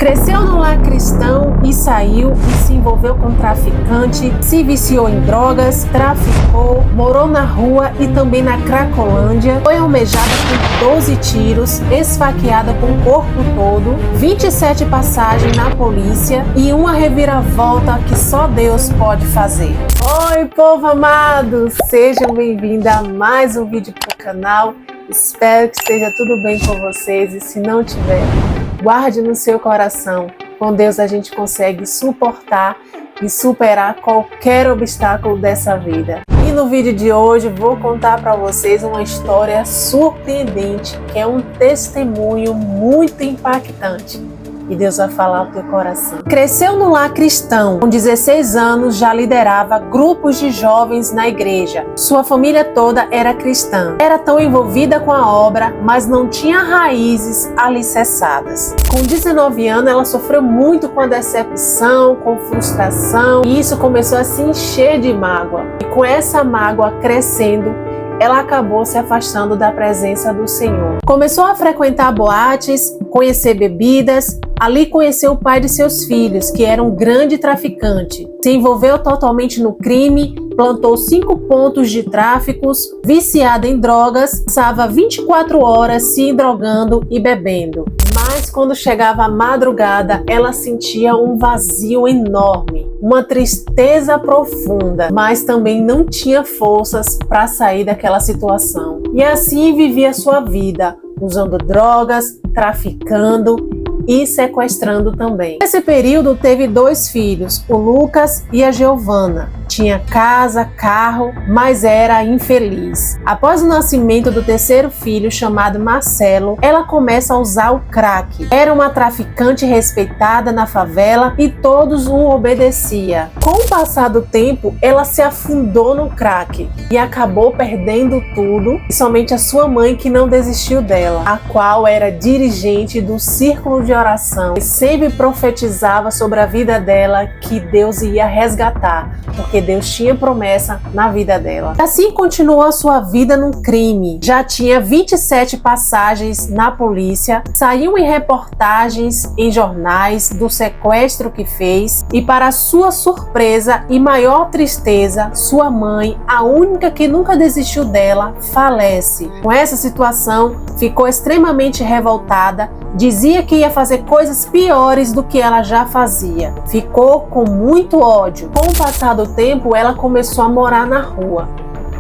Cresceu no lar cristão e saiu e se envolveu com traficante, se viciou em drogas, traficou, morou na rua e também na Cracolândia, foi almejada com 12 tiros, esfaqueada com o corpo todo, 27 passagens na polícia e uma reviravolta que só Deus pode fazer. Oi, povo amado! Sejam bem-vindos a mais um vídeo pro canal. Espero que esteja tudo bem com vocês e se não tiver, guarde no seu coração. Com Deus a gente consegue suportar e superar qualquer obstáculo dessa vida. E no vídeo de hoje vou contar para vocês uma história surpreendente, que é um testemunho muito impactante. E Deus vai falar ao teu coração. Cresceu no lar cristão, com 16 anos já liderava grupos de jovens na igreja. Sua família toda era cristã. Era tão envolvida com a obra, mas não tinha raízes alicerçadas. Com 19 anos ela sofreu muito com a decepção, com frustração, e isso começou a se encher de mágoa. E com essa mágoa crescendo, ela acabou se afastando da presença do Senhor. Começou a frequentar boates, conhecer bebidas. Ali conheceu o pai de seus filhos, que era um grande traficante. Se envolveu totalmente no crime, plantou 5 pontos de tráficos, viciada em drogas, passava 24 horas se drogando e bebendo. Mas quando chegava a madrugada, ela sentia um vazio enorme, uma tristeza profunda, mas também não tinha forças para sair daquela situação. E assim vivia sua vida, usando drogas, traficando e sequestrando também. Nesse período teve 2 filhos, o Lucas e a Giovana. Tinha casa, carro, mas era infeliz. Após o nascimento do terceiro filho, chamado Marcelo, ela começa a usar o crack. Era uma traficante respeitada na favela e todos o obedeciam. Com o passar do tempo, ela se afundou no crack e acabou perdendo tudo, e somente a sua mãe que não desistiu dela, a qual era dirigente do círculo de oração e sempre profetizava sobre a vida dela que Deus ia resgatar, porque Deus tinha promessa na vida dela. Assim continuou a sua vida no crime. Já tinha 27 passagens na polícia, saiu em reportagens em jornais do sequestro que fez e, para sua surpresa e maior tristeza, sua mãe, a única que nunca desistiu dela, falece. Com essa situação, ficou extremamente revoltada, dizia que ia fazer coisas piores do que ela já fazia. Ficou com muito ódio. Com o passar do tempo, ela começou a morar na rua.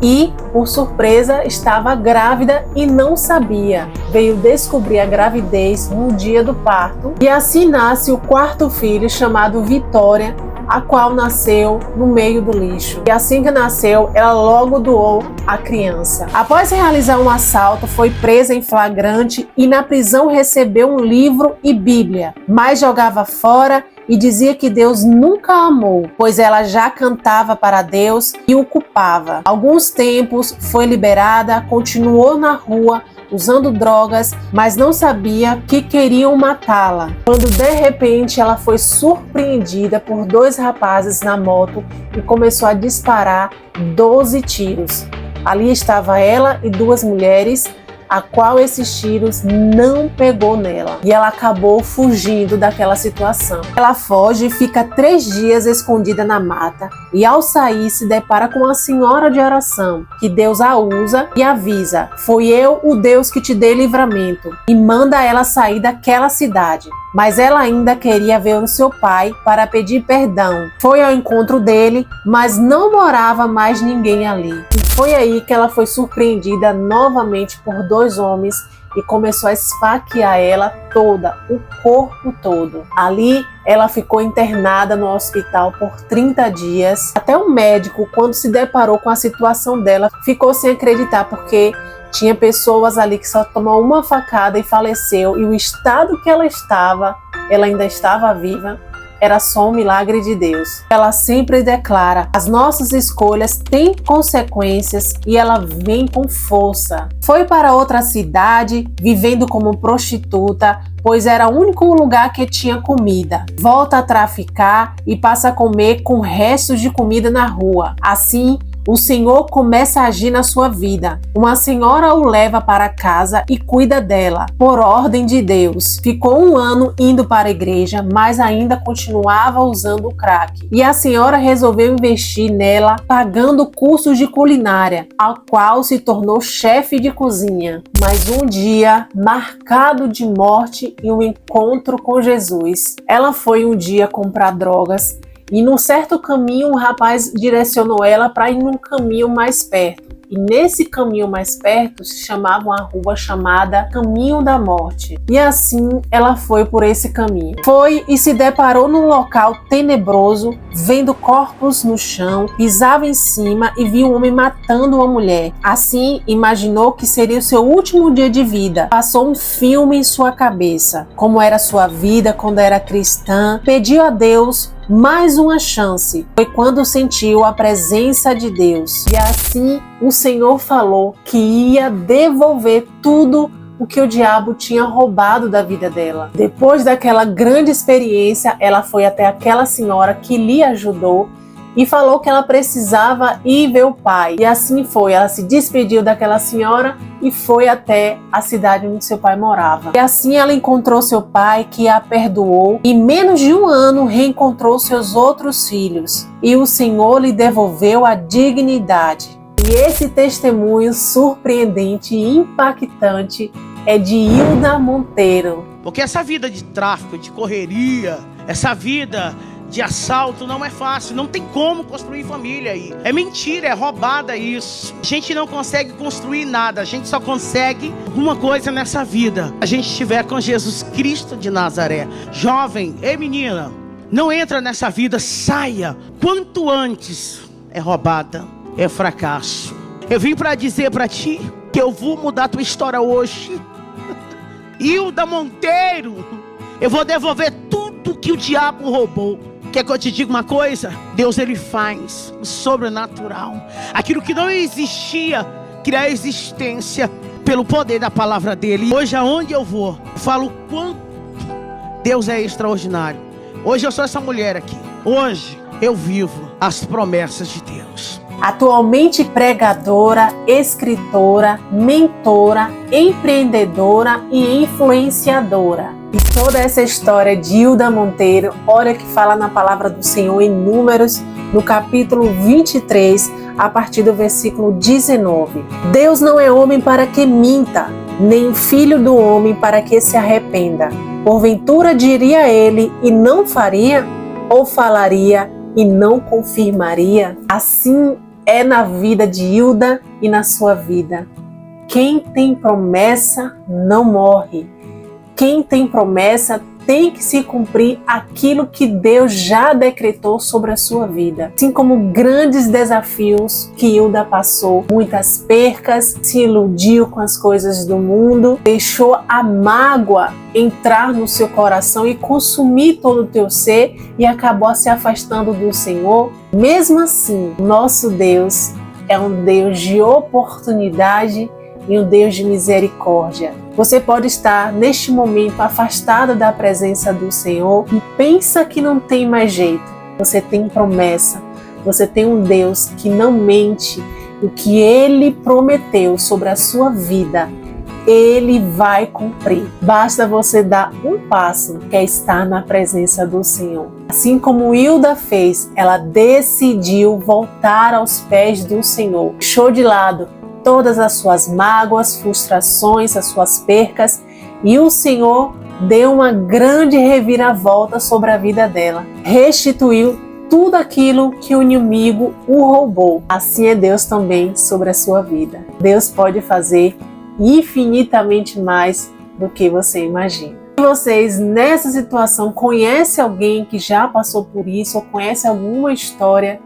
E, por surpresa, estava grávida e não sabia. Veio descobrir a gravidez no dia do parto. E assim nasce o 4º filho, chamado Vitória, a qual nasceu no meio do lixo. E assim que nasceu, ela logo doou a criança. Após realizar um assalto, foi presa em flagrante e na prisão recebeu um livro e Bíblia, mas jogava fora e dizia que Deus nunca a amou, pois ela já cantava para Deus e o culpava. Alguns tempos foi liberada, continuou na rua, usando drogas, mas não sabia que queriam matá-la. Quando de repente ela foi surpreendida por 2 rapazes na moto e começou a disparar 12 tiros. Ali estava ela e 2 mulheres, a qual esses tiros não pegou nela. E ela acabou fugindo daquela situação. Ela foge e fica 3 dias escondida na mata. E ao sair se depara com a senhora de oração, que Deus a usa e avisa: "Foi eu o Deus que te dei livramento", e manda ela sair daquela cidade. Mas ela ainda queria ver o seu pai para pedir perdão. Foi ao encontro dele, mas não morava mais ninguém ali. E foi aí que ela foi surpreendida novamente por 2 homens e começou a esfaquear ela toda, o corpo todo. Ali ela ficou internada no hospital por 30 dias. Até o médico, quando se deparou com a situação dela, ficou sem acreditar, porque tinha pessoas ali que só tomou uma facada e faleceu, e o estado que ela estava, ela ainda estava viva, era só um milagre de Deus. Ela sempre declara: as nossas escolhas têm consequências, e ela vem com força. Foi para outra cidade, vivendo como prostituta, pois era o único lugar que tinha comida. Volta a traficar e passa a comer com restos de comida na rua. Assim, o Senhor começa a agir na sua vida. Uma senhora o leva para casa e cuida dela, por ordem de Deus. Ficou 1 ano indo para a igreja, mas ainda continuava usando o crack. E a senhora resolveu investir nela, pagando cursos de culinária, ao qual se tornou chefe de cozinha. Mas um dia, marcado de morte e um encontro com Jesus, ela foi um dia comprar drogas. E num certo caminho, um rapaz direcionou ela para ir num caminho mais perto. E nesse caminho mais perto se chamava uma rua chamada Caminho da Morte. E assim ela foi por esse caminho. Foi e se deparou num local tenebroso, vendo corpos no chão, pisava em cima e viu um homem matando uma mulher. Assim imaginou que seria o seu último dia de vida. Passou um filme em sua cabeça, como era sua vida quando era cristã. Pediu a Deus mais uma chance. Foi quando sentiu a presença de Deus. E assim o Senhor falou que ia devolver tudo o que o diabo tinha roubado da vida dela. Depois daquela grande experiência, ela foi até aquela senhora que lhe ajudou e falou que ela precisava ir ver o pai. E assim foi, ela se despediu daquela senhora e foi até a cidade onde seu pai morava. E assim ela encontrou seu pai, que a perdoou, e em menos de 1 ano reencontrou seus outros filhos. E o Senhor lhe devolveu a dignidade. E esse testemunho surpreendente e impactante é de Hilda Monteiro. Porque essa vida de tráfico, de correria, essa vida de assalto não é fácil, não tem como construir família aí. É mentira, é roubada isso. A gente não consegue construir nada, a gente só consegue alguma coisa nessa vida. A gente estiver com Jesus Cristo de Nazaré. Jovem, ei menina, não entra nessa vida, saia. Quanto antes é roubada, é fracasso. Eu vim para dizer para ti que eu vou mudar tua história hoje. Hilda Monteiro, eu vou devolver tudo que o diabo roubou. Quer que eu te diga uma coisa? Deus, ele faz o sobrenatural. Aquilo que não existia, cria existência pelo poder da palavra dele. Hoje, aonde eu vou, eu falo o quanto Deus é extraordinário. Hoje eu sou essa mulher aqui. Hoje eu vivo as promessas de Deus. Atualmente pregadora, escritora, mentora, empreendedora e influenciadora. E toda essa história de Hilda Monteiro, olha que fala na palavra do Senhor em Números, no capítulo 23, a partir do versículo 19. Deus não é homem para que minta, nem filho do homem para que se arrependa. Porventura diria ele e não faria, ou falaria e não confirmaria? Assim é na vida de Hilda e na sua vida. Quem tem promessa não morre. Quem tem promessa tem que se cumprir aquilo que Deus já decretou sobre a sua vida. Assim como grandes desafios que Hilda passou, muitas percas, se iludiu com as coisas do mundo, deixou a mágoa entrar no seu coração e consumir todo o teu ser e acabou se afastando do Senhor. Mesmo assim, nosso Deus é um Deus de oportunidade e um Deus de misericórdia. Você pode estar neste momento afastado da presença do Senhor e pensa que não tem mais jeito. Você tem promessa, você tem um Deus que não mente. O que Ele prometeu sobre a sua vida, Ele vai cumprir. Basta você dar um passo, que é estar na presença do Senhor. Assim como Hilda fez, ela decidiu voltar aos pés do Senhor. Deixou de lado todas as suas mágoas, frustrações, as suas percas, e o Senhor deu uma grande reviravolta sobre a vida dela. Restituiu tudo aquilo que o inimigo o roubou. Assim é Deus também sobre a sua vida. Deus pode fazer infinitamente mais do que você imagina. Se vocês nessa situação conhecem alguém que já passou por isso, ou conhece alguma história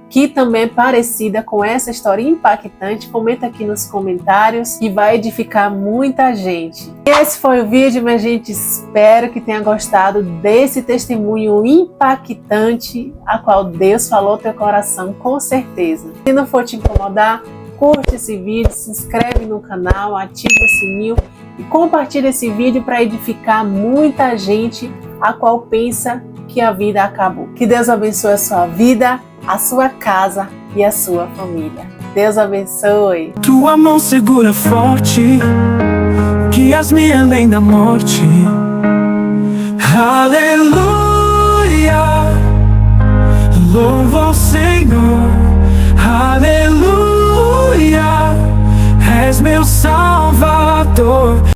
que também é parecida com essa história impactante, comenta aqui nos comentários que vai edificar muita gente. Esse foi o vídeo, minha gente. Espero que tenha gostado desse testemunho impactante a qual Deus falou ao teu coração, com certeza. Se não for te incomodar, curte esse vídeo, se inscreve no canal, ativa o sininho e compartilha esse vídeo para edificar muita gente a qual pensa que a vida acabou. Que Deus abençoe a sua vida, a sua casa e a sua família. Deus abençoe. Tua mão segura forte, guias-me além da morte. Aleluia, louvo ao Senhor. Aleluia, és meu Salvador.